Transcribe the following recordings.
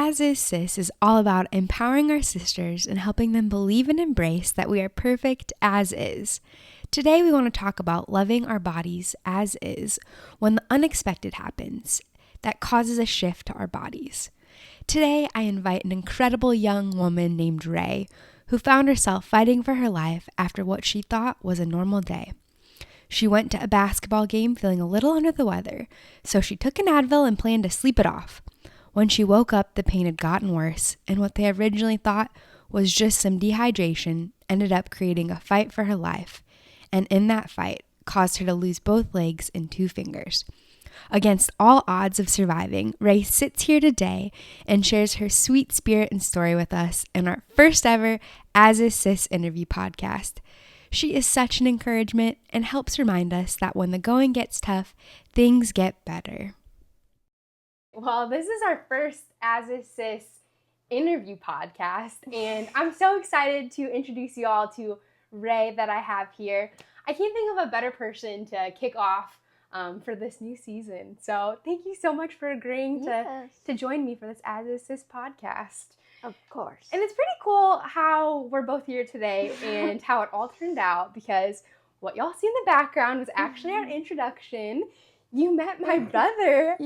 As Is Sis is all about empowering our sisters and helping them believe and embrace that we are perfect as is. Today we want to talk about loving our bodies as is when the unexpected happens that causes a shift to our bodies. Today I invite an incredible young woman named Rae, who found herself fighting for her life after what she thought was a normal day. She went to a basketball game feeling a little under the weather, so she took an Advil and planned to sleep it off. When she woke up, the pain had gotten worse, and what they originally thought was just some dehydration ended up creating a fight for her life, and in that fight, caused her to lose both legs and 2 fingers. Against all odds of surviving, Rae sits here today and shares her sweet spirit and story with us in our first ever As Is Sis interview podcast. She is such an encouragement and helps remind us that when the going gets tough, things get better. Well, this is our first As Is Sis interview podcast, and I'm so excited to introduce you all to Rae that I have here. I can't think of a better person to kick off for this new season. So thank you so much for agreeing to join me for this As Is Sis podcast. Of course. And it's pretty cool how we're both here today and how it all turned out, because what y'all see in the background was actually our introduction. You met my brother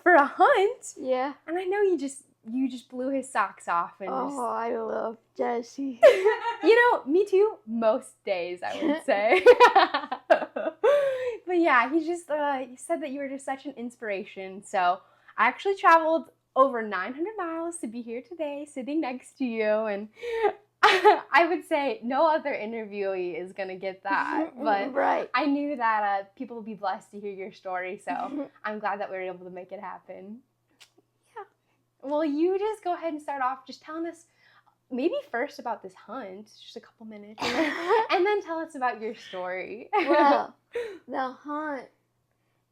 for a hunt. Yeah. And I know you just blew his socks off. And I love Jesse. Me too, most days, I would say. But yeah, he just he said that you were just such an inspiration. So I actually traveled over 900 miles to be here today, sitting next to you. And I would say no other interviewee is going to get that. But right. I knew that people would be blessed to hear your story. So I'm glad that we were able to make it happen. Yeah. Well, you just go ahead and start off just telling us maybe first about this hunt, just a couple minutes, and then tell us about your story. Well, the hunt.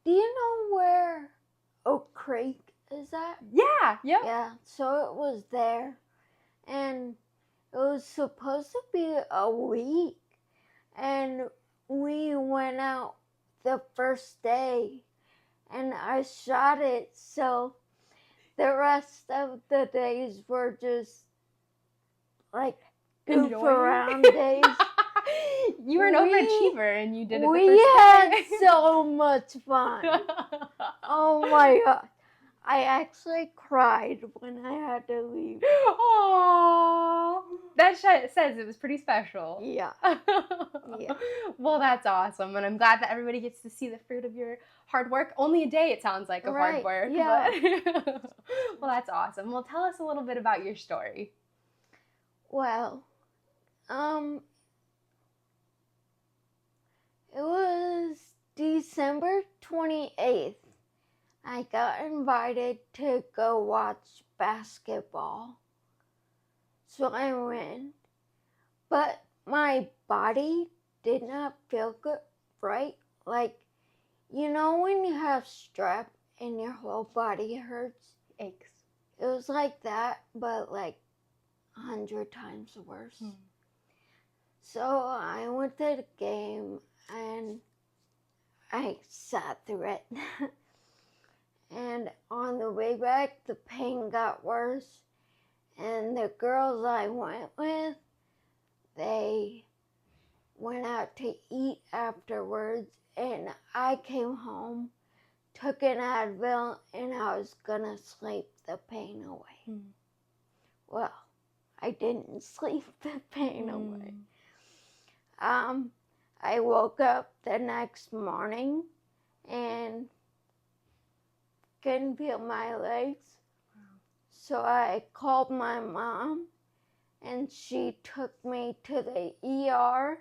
Do you know where Oak Creek is at? Yeah. Yep. Yeah. So it was there, and it was supposed to be a week, and we went out the first day, and I shot it, so the rest of the days were just like goof around days. You were an overachiever, and you did it the first We had day. so much fun. Oh my God. I actually cried when I had to leave. Aww. That says it was pretty special. Yeah. Yeah. Well, that's awesome. And I'm glad that everybody gets to see the fruit of your hard work. Only a day, it sounds like, of hard work. Yeah. But well, that's awesome. Well, tell us a little bit about your story. Well, it was December 28th. I got invited to go watch basketball. So I went. But my body did not feel good, right? Like, you know when you have strep and your whole body hurts? Aches. It was like that, but like 100 times worse. So I went to the game and I sat through it. And on the way back, the pain got worse. And the girls I went with, they went out to eat afterwards. And I came home, took an Advil, and I was gonna sleep the pain away. Well, I didn't sleep the pain away. I woke up the next morning and couldn't feel my legs. Wow. So I called my mom, and she took me to the ER,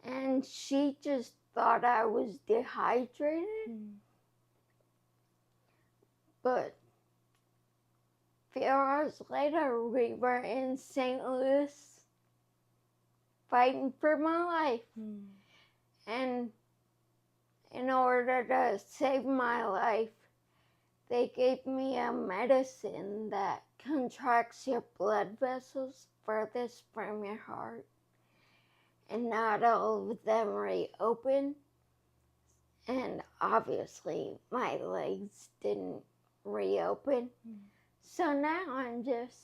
and she just thought I was dehydrated. But a few hours later, we were in St. Louis fighting for my life. And in order to save my life, they gave me a medicine that contracts your blood vessels furthest from your heart. And not all of them reopened. And obviously, my legs didn't reopen. So now I'm just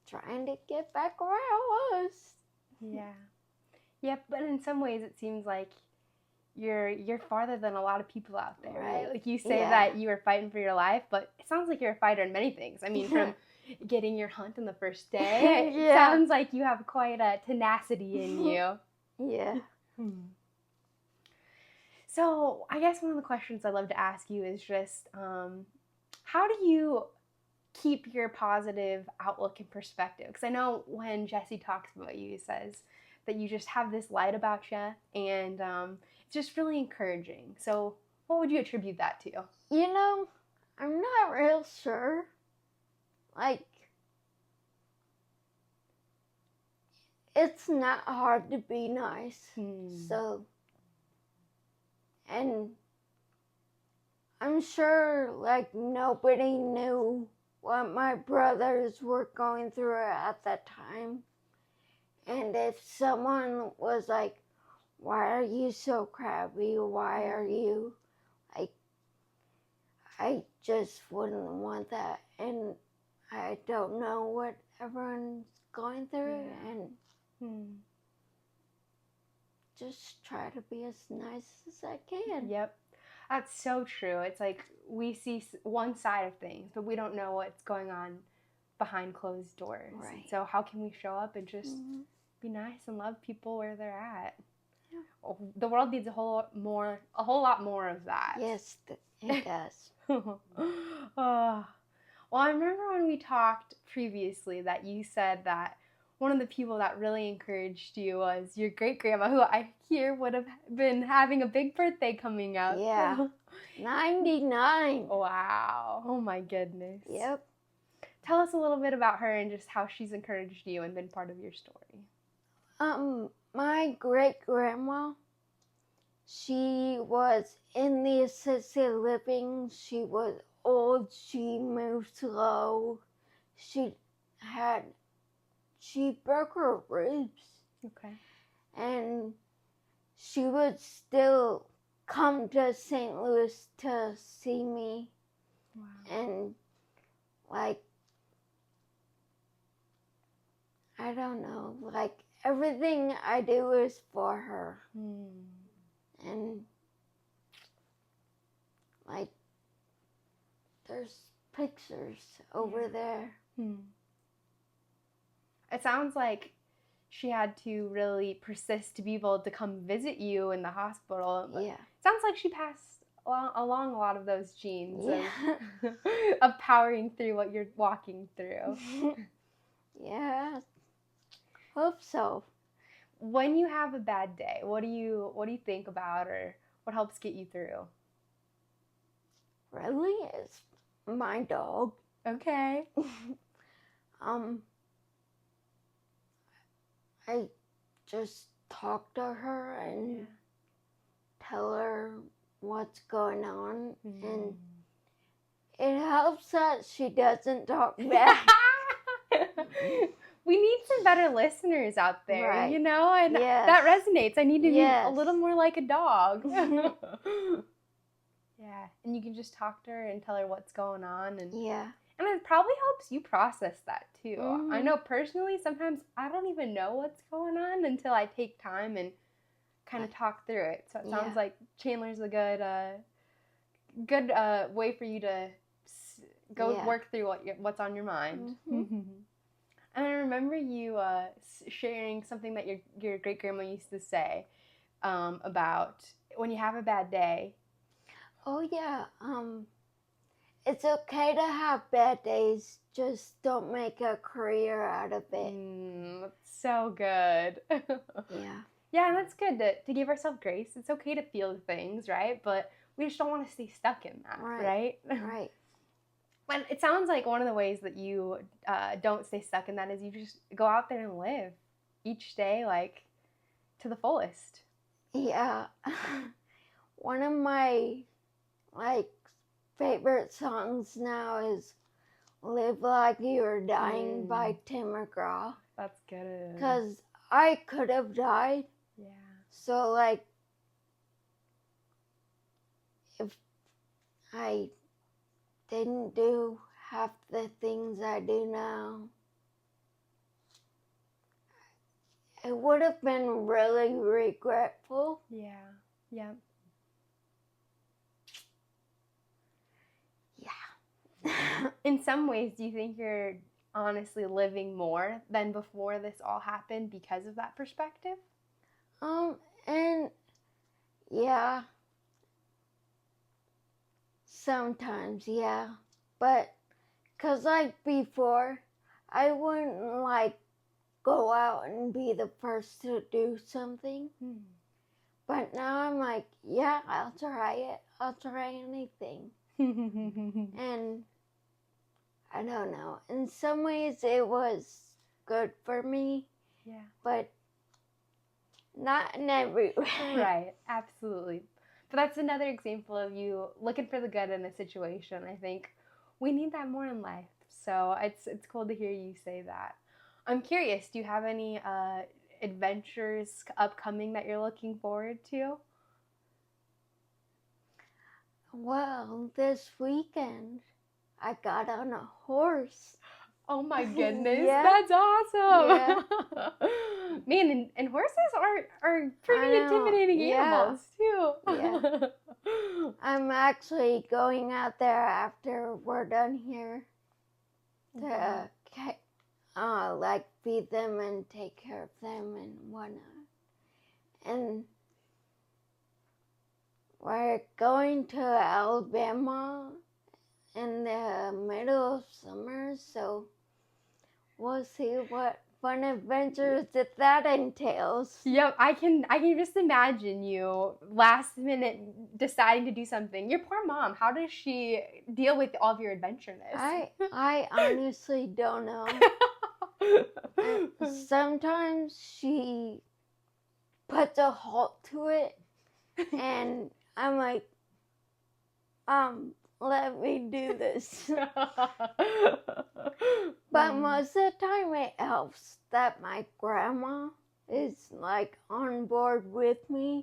trying to get back where I was. Yeah. Yep, but in some ways it seems like you're farther than a lot of people out there, right? Like you say that you were fighting for your life, but it sounds like you're a fighter in many things. I mean, from getting your hunt on the first day, it sounds like you have quite a tenacity in you. Yeah. So I guess one of the questions I'd love to ask you is just, how do you keep your positive outlook and perspective? Because I know when Jesse talks about you, he says that you just have this light about you, and it's just really encouraging. So what would you attribute that to? You know, I'm not real sure. Like, it's not hard to be nice. So, and I'm sure, like, nobody knew what my brothers were going through at that time. And if someone was like, why are you so crabby? Why are you, like, I just wouldn't want that. And I don't know what everyone's going through. And just try to be as nice as I can. Yep. That's so true. It's like we see one side of things, but we don't know what's going on behind closed doors. Right. So how can we show up and just be nice and love people where they're at? Yeah. The world needs a whole lot more of that. Yes, it does. Well, I remember when we talked previously that you said that one of the people that really encouraged you was your great-grandma, who I hear would have been having a big birthday coming up. Yeah. 99. Wow. Oh my goodness. Yep. Tell us a little bit about her and just how she's encouraged you and been part of your story. My great-grandma, she was in the assisted living. She was old. She moved slow. She broke her ribs. Okay. And she would still come to St. Louis to see me. Wow. And, like, I don't know, like, everything I do is for her. And, like, there's pictures over there. It sounds like she had to really persist to be able to come visit you in the hospital. But it sounds like she passed along a lot of those genes of powering through what you're walking through. Yeah, hope so. When you have a bad day, what do you think about, or what helps get you through? Really, it's my dog. Okay. I just talk to her and tell her what's going on, and it helps that she doesn't talk back. We need some better listeners out there, right. you know, and that resonates. I need to be a little more like a dog. Yeah, and you can just talk to her and tell her what's going on, and it probably helps you process that too. I know personally, sometimes I don't even know what's going on until I take time and kind of talk through it. So it sounds like Chandler's a good way for you to go work through what's on your mind. And I remember you sharing something that your great grandma used to say about when you have a bad day. Oh yeah, it's okay to have bad days. Just don't make a career out of it. That's so good. Yeah, and that's good to give ourselves grace. It's okay to feel things, right? But we just don't want to stay stuck in that, right? Right. And it sounds like one of the ways that you don't stay stuck in that is you just go out there and live each day, like, to the fullest. Yeah. One of my, like, favorite songs now is Live Like You're Dying by Tim McGraw. That's good. Because I could have died. Yeah. So, like, if I didn't do half the things I do now, it would have been really regretful. Yeah. Yeah. Yeah. In some ways, do you think you're honestly living more than before this all happened because of that perspective? And yeah, sometimes, yeah. But, cause like before, I wouldn't like go out and be the first to do something. But now I'm like, yeah, I'll try it. I'll try anything. And I don't know. In some ways, it was good for me. Yeah. But not in every way. Right. Absolutely. But that's another example of you looking for the good in a situation. I think we need that more in life. So it's cool to hear you say that. I'm curious, do you have any adventures upcoming that you're looking forward to? Well, this weekend, I got on a horse. Oh my goodness, Yeah. that's awesome! Yeah. Man, and horses are pretty intimidating animals too. Yeah. I'm actually going out there after we're done here to like feed them and take care of them and whatnot. And we're going to Alabama in the middle of summer, so we'll see what fun adventures that entails. Yep, I can just imagine you last minute deciding to do something. Your poor mom, how does she deal with all of your adventureness? I honestly don't know. And sometimes she puts a halt to it, and I'm like, let me do this. But most of the time it helps that my grandma is like on board with me.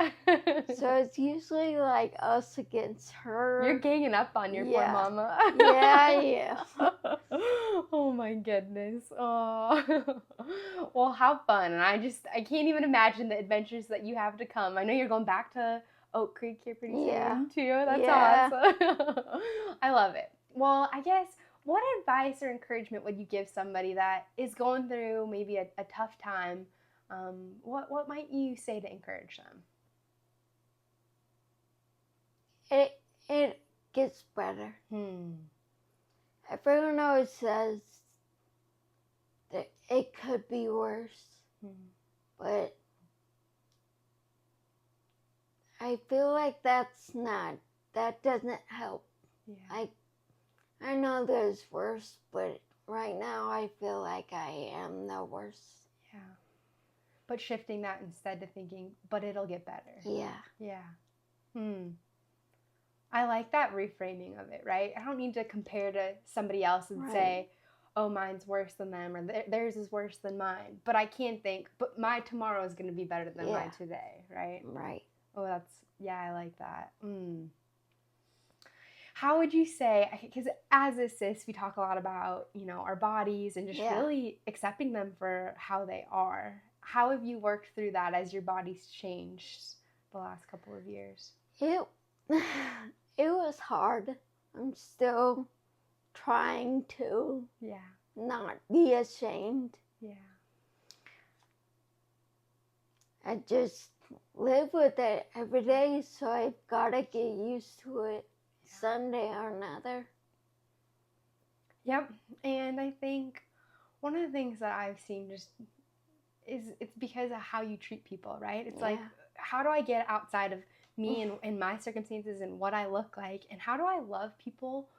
So it's usually like us against her. You're ganging up on your poor mama. Yeah. Oh my goodness. Oh. Well, how fun. And I can't even imagine the adventures that you have to come. I know you're going back to Oak Creek here pretty soon too. That's awesome. I love it. Well, I guess, what advice or encouragement would you give somebody that is going through maybe a tough time? What might you say to encourage them? It gets better. Everyone always says that it could be worse, but I feel like that doesn't help. Yeah. I know there's worse, but right now I feel like I am the worst. Yeah. But shifting that instead to thinking, but it'll get better. Yeah. Yeah. I like that reframing of it, right? I don't need to compare to somebody else and say, oh, mine's worse than them, or theirs is worse than mine. But I can think, but my tomorrow is going to be better than my today, right? Right. Oh, I like that. How would you say, because as a cis, we talk a lot about, our bodies and just really accepting them for how they are. How have you worked through that as your body's changed the last couple of years? It was hard. I'm still trying to not be ashamed. Yeah. I just live with it every day, so I've got to get used to it someday or another. Yep. And I think one of the things that I've seen just is it's because of how you treat people, right? It's like, how do I get outside of me and my circumstances and what I look like, and how do I love people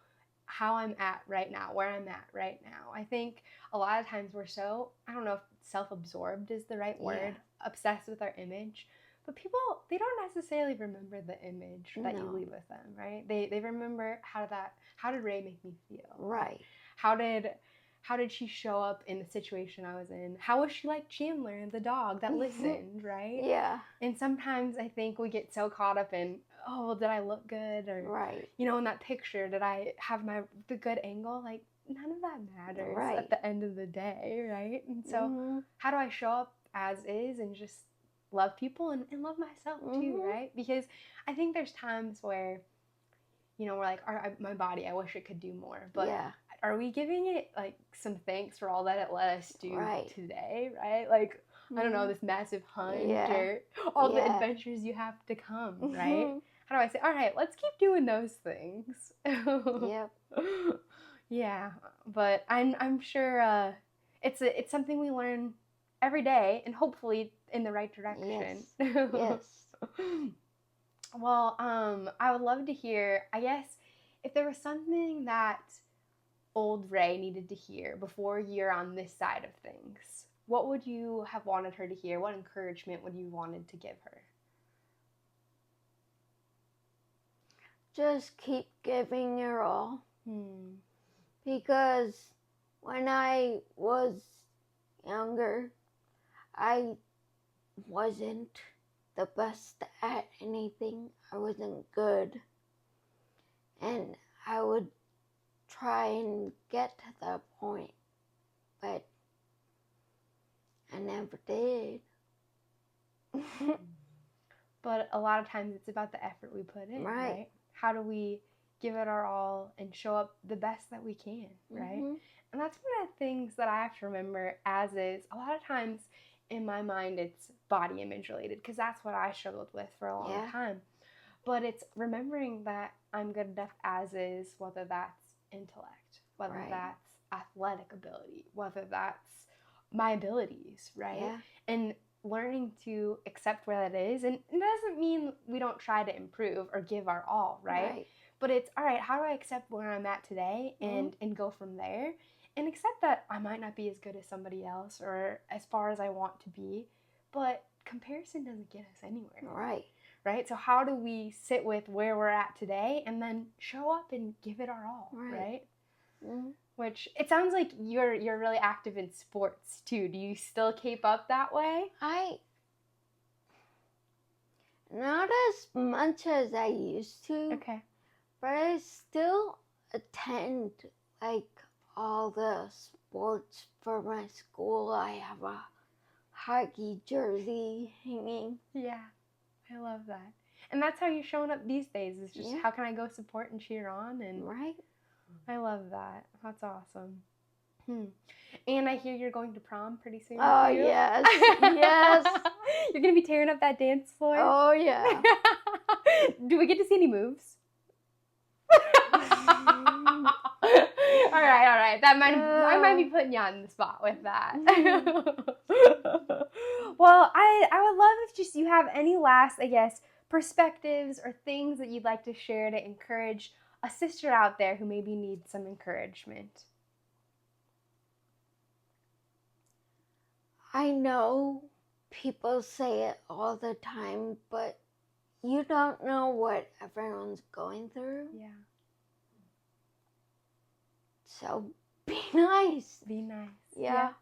how I'm at right now, where I'm at right now? I think a lot of times we're so, I don't know if self-absorbed is the right word, obsessed with our image, but people, they don't necessarily remember the image that you leave with them, right? They remember how did Rae make me feel? Right. How did she show up in the situation I was in? How was she like Chandler, the dog that listened, right? Yeah. And sometimes I think we get so caught up in, oh, did I look good? Or, in that picture, did I have the good angle? Like, none of that matters Right. at the end of the day, right? And so Mhm. how do I show up as is and just love people and love myself too, Mhm. right? Because I think there's times where, we're like, my body, I wish it could do more. But Yeah. are we giving it like some thanks for all that it let us do Right. today, right? Like, I don't know, Mhm. this massive hunt Yeah. or all the Yeah. adventures you have to come, right? Mhm. How do I say, all right, let's keep doing those things. Yep. Yeah, but I'm sure it's something we learn every day, and hopefully in the right direction. Yes. Yes. Well, I would love to hear, I guess, if there was something that old Rae needed to hear before you're on this side of things, what would you have wanted her to hear? What encouragement would you wanted to give her? Just keep giving your all. Because when I was younger, I wasn't the best at anything. I wasn't good. And I would try and get to that point, but I never did. But a lot of times it's about the effort we put in, right? How do we give it our all and show up the best that we can, right? Mm-hmm. And that's one of the things that I have to remember as is. A lot of times in my mind it's body image related because that's what I struggled with for a long time. But it's remembering that I'm good enough as is, whether that's intellect, whether that's athletic ability, whether that's my abilities, right? Yeah. And learning to accept where that is. And it doesn't mean we don't try to improve or give our all, right? But it's, all right, how do I accept where I'm at today and go from there? And accept that I might not be as good as somebody else or as far as I want to be, but comparison doesn't get us anywhere. Right? So how do we sit with where we're at today and then show up and give it our all, right? Mm-hmm. Which it sounds like you're really active in sports too. Do you still keep up that way? Not as much as I used to. Okay. But I still attend like all the sports for my school. I have a hockey jersey hanging. Yeah. I love that. And that's how you're showing up these days. Is just how can I go support and cheer on? And I love that. That's awesome. And I hear you're going to prom pretty soon. Oh, too. yes. Yes. You're going to be tearing up that dance floor? Oh, yeah. Do we get to see any moves? All right. I might be putting you on the spot with that. Well, I would love if just you have any last, I guess, perspectives or things that you'd like to share to encourage a sister out there who maybe needs some encouragement. I know people say it all the time, but you don't know what everyone's going through. Yeah. So be nice. Be nice. Yeah.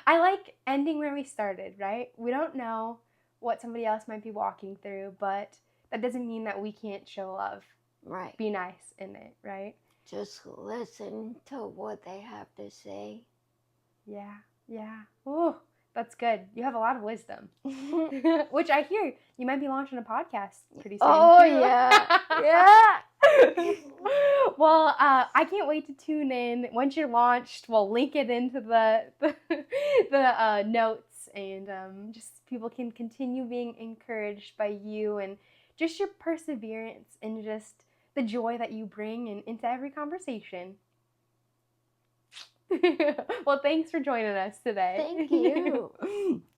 I like ending where we started, right? We don't know what somebody else might be walking through, but that doesn't mean that we can't show love. Right. Be nice in it, right? Just listen to what they have to say. Yeah. Oh, that's good. You have a lot of wisdom. Which I hear you might be launching a podcast pretty soon. Oh, too. yeah. Well, I can't wait to tune in. Once you're launched, we'll link it into the notes, and just people can continue being encouraged by you and just your perseverance and just the joy that you bring into every conversation. Well, thanks for joining us today. Thank you.